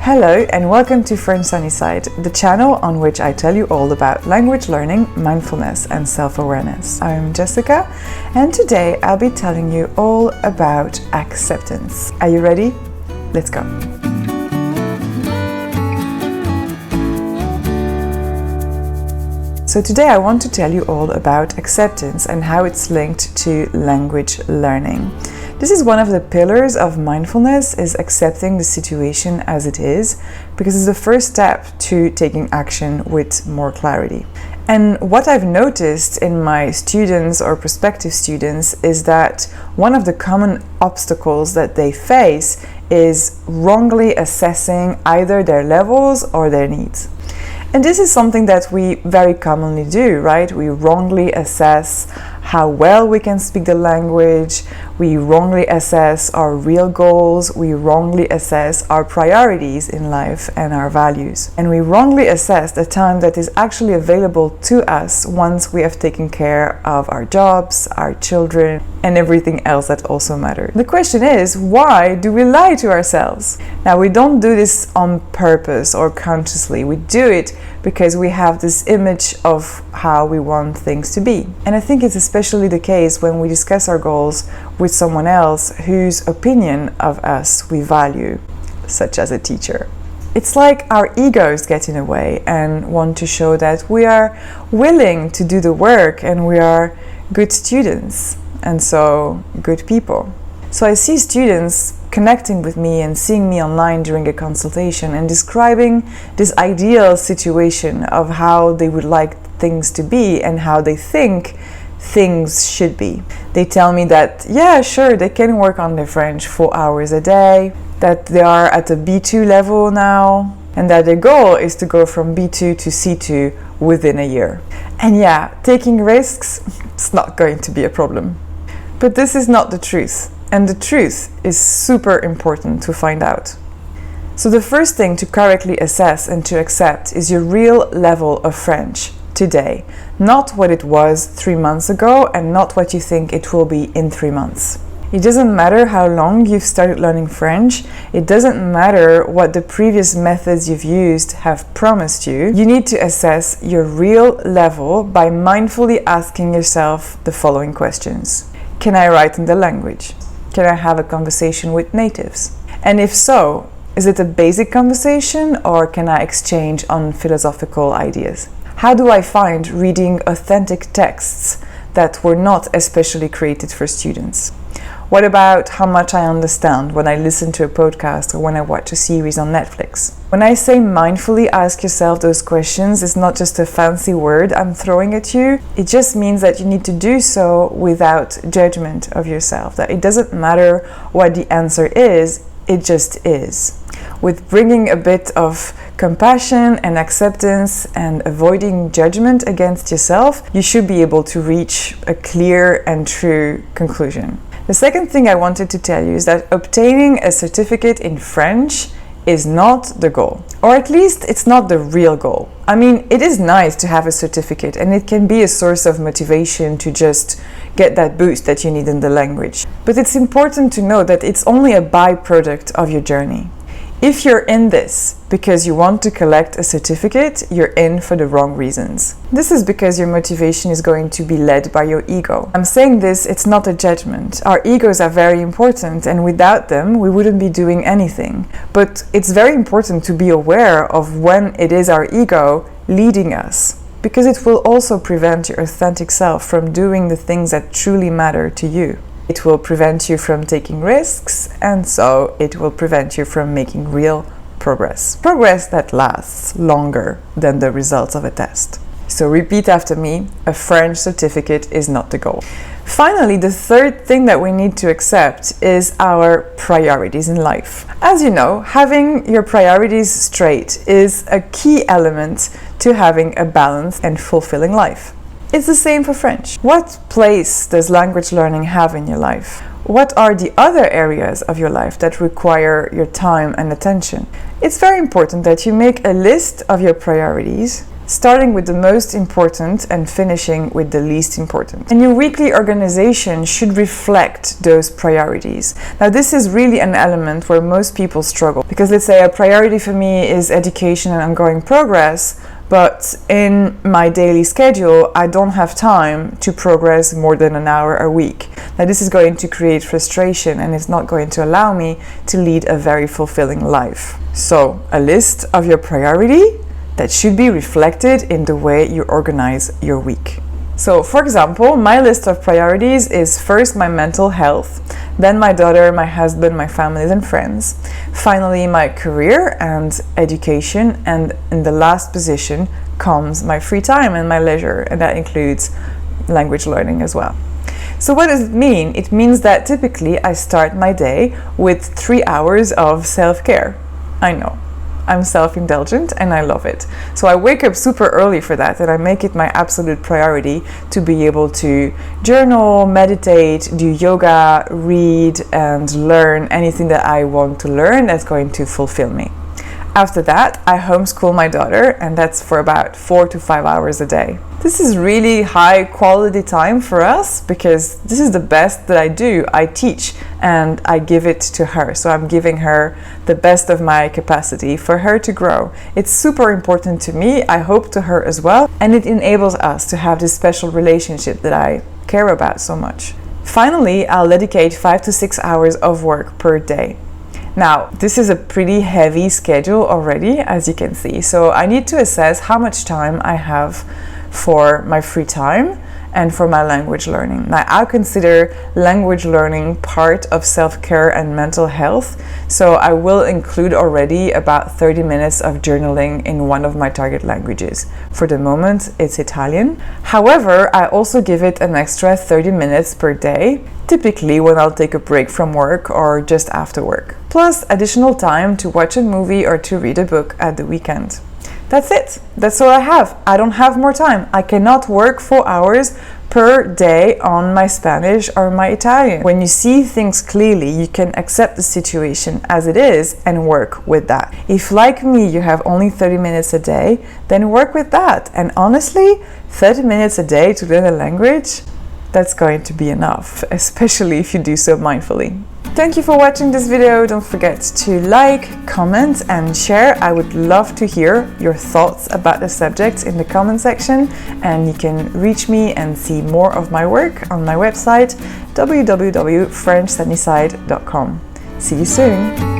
Hello and welcome to French Sunnyside, the channel on which I tell you all about language learning, mindfulness and self-awareness. I'm Jessica and today I'll be telling you all about acceptance. Are you ready? Let's go. So today I want to tell you all about acceptance and how it's linked to language learning. This is one of the pillars of mindfulness, is accepting the situation as it is, because it's the first step to taking action with more clarity. And what I've noticed in my students or prospective students is that one of the common obstacles that they face is wrongly assessing either their levels or their needs. And this is something that we very commonly do, right? We wrongly assess how well we can speak the language, we wrongly assess our real goals, we wrongly assess our priorities in life and our values. And we wrongly assess the time that is actually available to us once we have taken care of our jobs, our children, and everything else that also matters. The question is, why do we lie to ourselves? Now, we don't do this on purpose or consciously. We do it because we have this image of how we want things to be. And I think it's especially the case when we discuss our goals with someone else whose opinion of us we value, such as a teacher. It's like our egos get in the way and want to show that we are willing to do the work and we are good students and so good people. So I see students connecting with me and seeing me online during a consultation and describing this ideal situation of how they would like things to be and how they think things should be. They tell me that, yeah, sure, they can work on their French 4 hours a day, that they are at a B2 level now, and that their goal is to go from B2 to C2 within a year. And yeah, taking risks, it's not going to be a problem. But this is not the truth. And the truth is super important to find out. So the first thing to correctly assess and to accept is your real level of French today, not what it was 3 months ago and not what you think it will be in 3 months. It doesn't matter how long you've started learning French, it doesn't matter what the previous methods you've used have promised you. You need to assess your real level by mindfully asking yourself the following questions. Can I write in the language? Can I have a conversation with natives? And if so, is it a basic conversation or can I exchange on philosophical ideas? How do I find reading authentic texts that were not especially created for students? What about how much I understand when I listen to a podcast or when I watch a series on Netflix? When I say mindfully ask yourself those questions, it's not just a fancy word I'm throwing at you. It just means that you need to do so without judgment of yourself, that it doesn't matter what the answer is, it just is. With bringing a bit of compassion and acceptance and avoiding judgment against yourself, you should be able to reach a clear and true conclusion. The second thing I wanted to tell you is that obtaining a certificate in French is not the goal, or at least it's not the real goal. I mean, it is nice to have a certificate and it can be a source of motivation to just get that boost that you need in the language. But it's important to know that it's only a byproduct of your journey. If you're in this because you want to collect a certificate, you're in for the wrong reasons. This is because your motivation is going to be led by your ego. I'm saying this, it's not a judgment. Our egos are very important and without them, we wouldn't be doing anything. But it's very important to be aware of when it is our ego leading us, because it will also prevent your authentic self from doing the things that truly matter to you. It will prevent you from taking risks, and so it will prevent you from making real progress. Progress that lasts longer than the results of a test. So repeat after me, a French certificate is not the goal. Finally, the third thing that we need to accept is our priorities in life. As you know, having your priorities straight is a key element to having a balanced and fulfilling life. It's the same for French. What place does language learning have in your life? What are the other areas of your life that require your time and attention? It's very important that you make a list of your priorities, starting with the most important and finishing with the least important. And your weekly organization should reflect those priorities. Now, this is really an element where most people struggle, because let's say a priority for me is education and ongoing progress, but in my daily schedule, I don't have time to progress more than an hour a week. Now, this is going to create frustration and it's not going to allow me to lead a very fulfilling life. So, a list of your priority that should be reflected in the way you organize your week. So, for example, my list of priorities is first my mental health, then my daughter, my husband, my family and friends, finally my career and education, and in the last position comes my free time and my leisure, and that includes language learning as well. So what does it mean? It means that typically I start my day with 3 hours of self-care. I know, I'm self-indulgent and I love it. So I wake up super early for that, and I make it my absolute priority to be able to journal, meditate, do yoga, read and learn anything that I want to learn that's going to fulfill me. After that, I homeschool my daughter, and that's for about 4 to 5 hours a day. This is really high quality time for us because this is the best that I do. I teach and I give it to her. So I'm giving her the best of my capacity for her to grow. It's super important to me, I hope to her as well, and it enables us to have this special relationship that I care about so much. Finally, I'll dedicate 5 to 6 hours of work per day. Now, this is a pretty heavy schedule already, as you can see. So I need to assess how much time I have for my free time and for my language learning. Now, I consider language learning part of self-care and mental health. So I will include already about 30 minutes of journaling in one of my target languages. For the moment, it's Italian. However, I also give it an extra 30 minutes per day, typically when I'll take a break from work or just after work. Plus additional time to watch a movie or to read a book at the weekend. That's it. That's all I have. I don't have more time. I cannot work 4 hours per day on my Spanish or my Italian. When you see things clearly, you can accept the situation as it is and work with that. If, like me, you have only 30 minutes a day, then work with that. And honestly, 30 minutes a day to learn a language, that's going to be enough, especially if you do so mindfully. Thank you for watching this video. Don't forget to like, comment and share. I would love to hear your thoughts about the subject in the comment section, and you can reach me and see more of my work on my website www.frenchsunnyside.com. See you soon!